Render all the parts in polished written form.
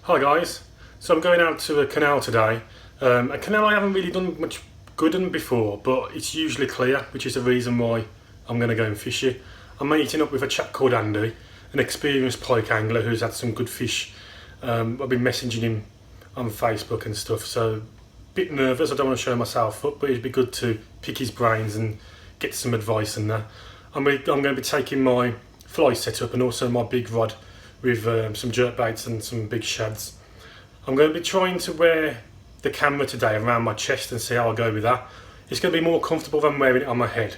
Hi guys, so I'm going out to a canal today. A canal I haven't really done much good in before, but it's usually clear, which is the reason why I'm going to go and fish it. I'm meeting up with a chap called Andy, an experienced pike angler who's had some good fish. I've been messaging him on Facebook and stuff, so a bit nervous, I don't want to show myself up, but it'd be good to pick his brains and get some advice and that. I'm going to be taking my fly setup and also my big rod with some jerk baits and some big shads. I'm going to be trying to wear the camera today around my chest and see how I go with that. It's going to be more comfortable than wearing it on my head,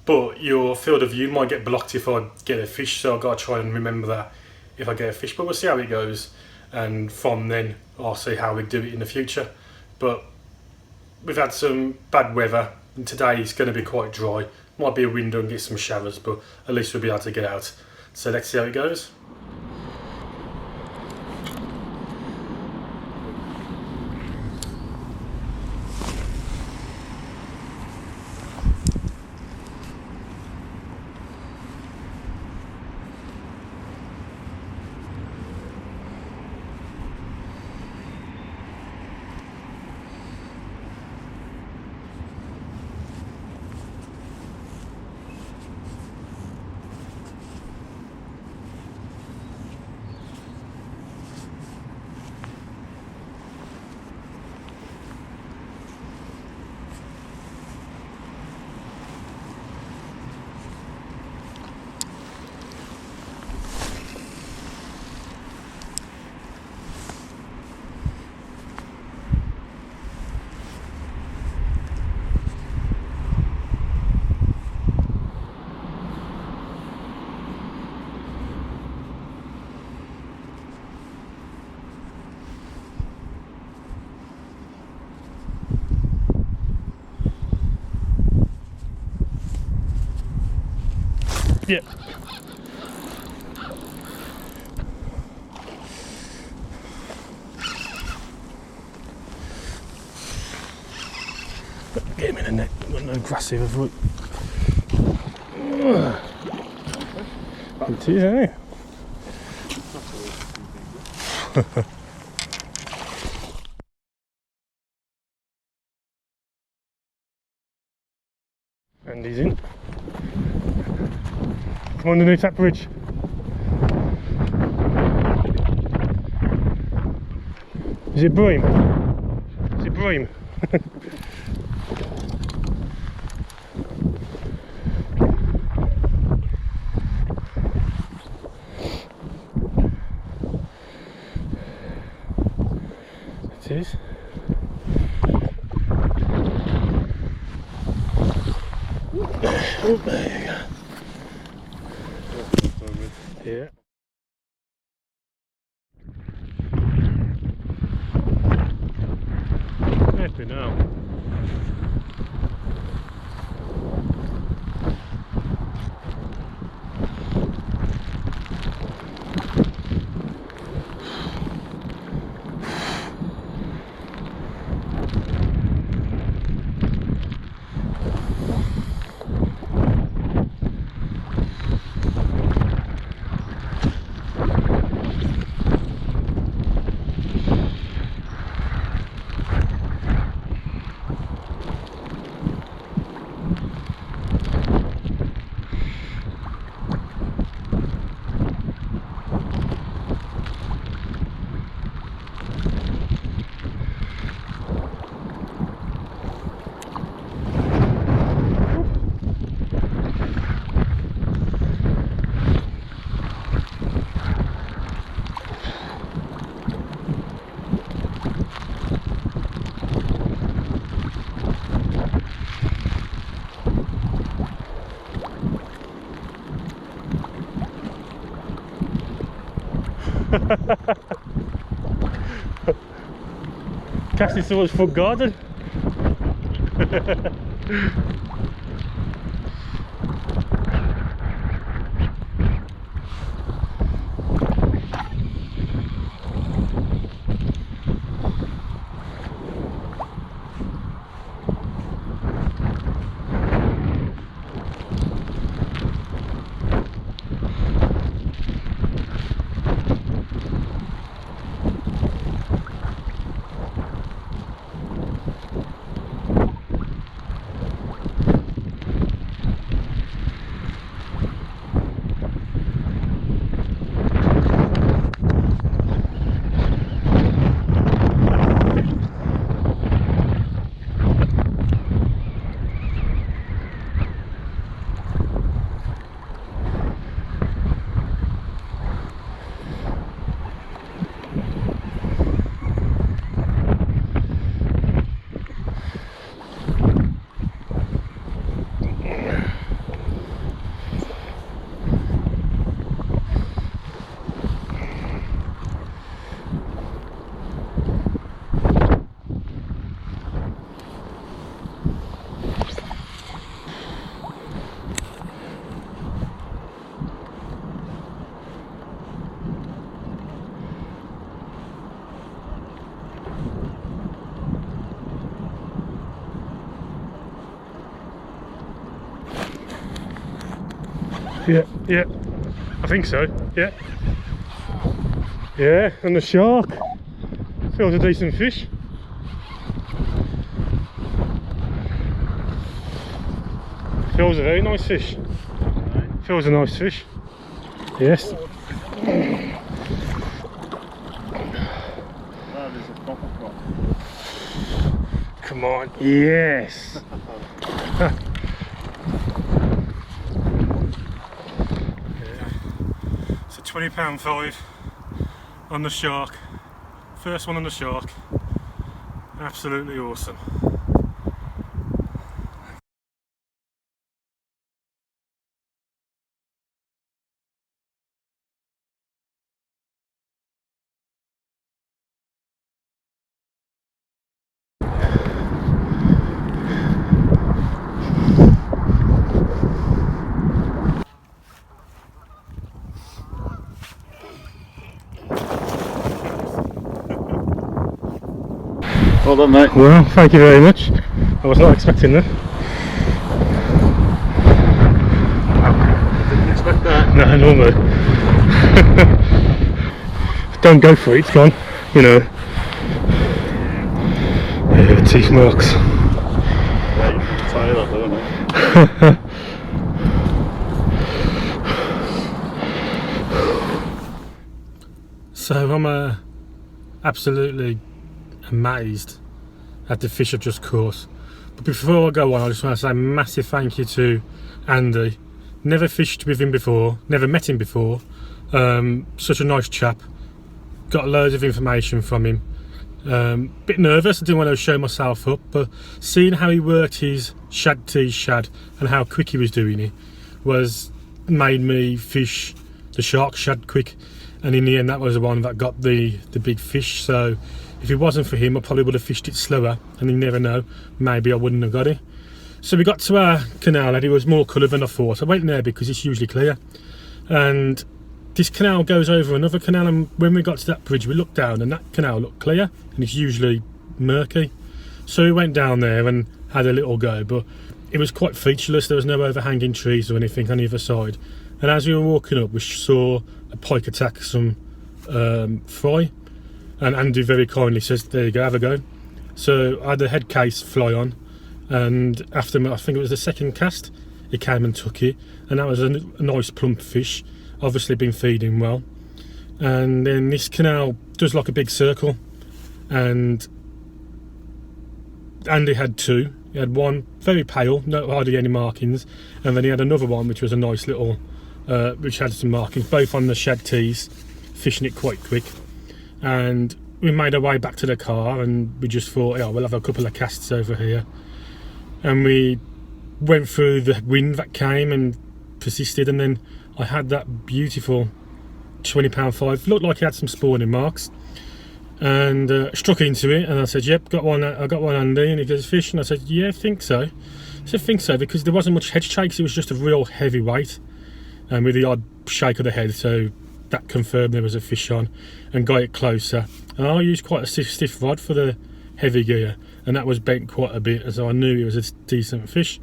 but your field of view might get blocked if I get a fish, so I've got to try and remember that if I get a fish, but we'll see how it goes, and from then I'll see how we do it in the future. But we've had some bad weather and today is going to be quite dry. Might be a window and get some showers, but at least we'll be able to get out. So let's see how it goes. Yeah. Get him in the net, got no grass here, look. It is, eh? And he's in. Come underneath that bridge. Is it bream? Is it bream? It is. Oh, there you go. Yeah. Happy now. Casting so much foot garden. Yeah, I think so, yeah. Yeah, and the shark. Feels a decent fish. Feels a very nice fish. Feels a nice fish. Yes. That is a proper crop. Come on, yes. Yeah. It's a £20.5 on the shark. First one on the shark. Absolutely awesome. Well done, mate. Well, thank you very much. I was not expecting that. Didn't expect that. No, normally. Don't go for it, it's gone, you know. Yeah, teeth marks. Yeah, you can tie that though, don't you? So I'm absolutely amazed at the fish I've just caught. But before I go on, I just want to say a massive thank you to Andy. Never fished with him before, never met him before. Such a nice chap. Got loads of information from him. Bit nervous, I didn't want to show myself up, but seeing how he worked his shad tease shad and how quick he was doing it made me fish the shark shad quick, and in the end that was the one that got the big fish. So if it wasn't for him, I probably would have fished it slower, and you never know, maybe I wouldn't have got it. So we got to our canal and it was more coloured than I thought. I went there because it's usually clear, and this canal goes over another canal, and when we got to that bridge we looked down and that canal looked clear, and it's usually murky. So we went down there and had a little go, but it was quite featureless. There was no overhanging trees or anything on either side, and as we were walking up we saw a pike attack some fry, and Andy very kindly says, there you go, have a go. So I had the head case fly on, and after I think it was the second cast, it came and took it, and that was a nice plump fish, obviously been feeding well. And then this canal does like a big circle, and Andy had two. He had one very pale, hardly any markings, and then he had another one which was a nice little which had some markings, both on the shad tees, fishing it quite quick. And we made our way back to the car, and we just thought, yeah, we'll have a couple of casts over here. And we went through the wind that came and persisted, and then I had that beautiful £20.5, looked like he had some spawning marks, and struck into it, and I said, yep, got one. I got one, Andy. And he goes, fish? And I said, yeah, I think so. I said, think so, because there wasn't much head shakes, it was just a real heavy weight, and with the odd shake of the head, so that confirmed there was a fish on, and got it closer. And I used quite a stiff rod for the heavy gear, and that was bent quite a bit, so I knew it was a decent fish.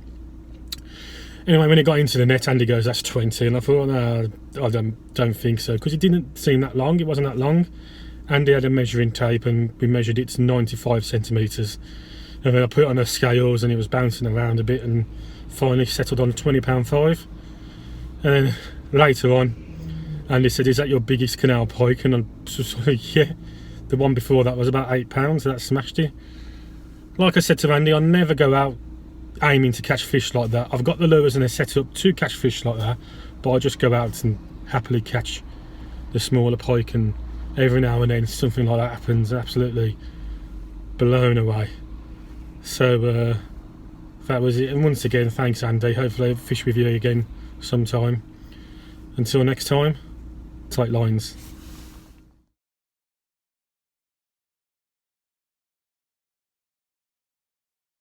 Anyway, when it got into the net, Andy goes, that's 20, and I thought, no, I don't think so, because it didn't seem that long, it wasn't that long. Andy had a measuring tape, and we measured it to 95 centimetres, and then I put it on the scales, and it was bouncing around a bit, and finally settled on £20.5. And then later on, Andy said, is that your biggest canal pike? And I was like, yeah. The one before that was about £8, so that smashed it. Like I said to Andy, I never go out aiming to catch fish like that. I've got the lures and they're set up to catch fish like that, but I just go out and happily catch the smaller pike, and every now and then something like that happens, absolutely blown away. So that was it, and once again, thanks Andy. Hopefully I'll fish with you again sometime. Until next time, tight lines.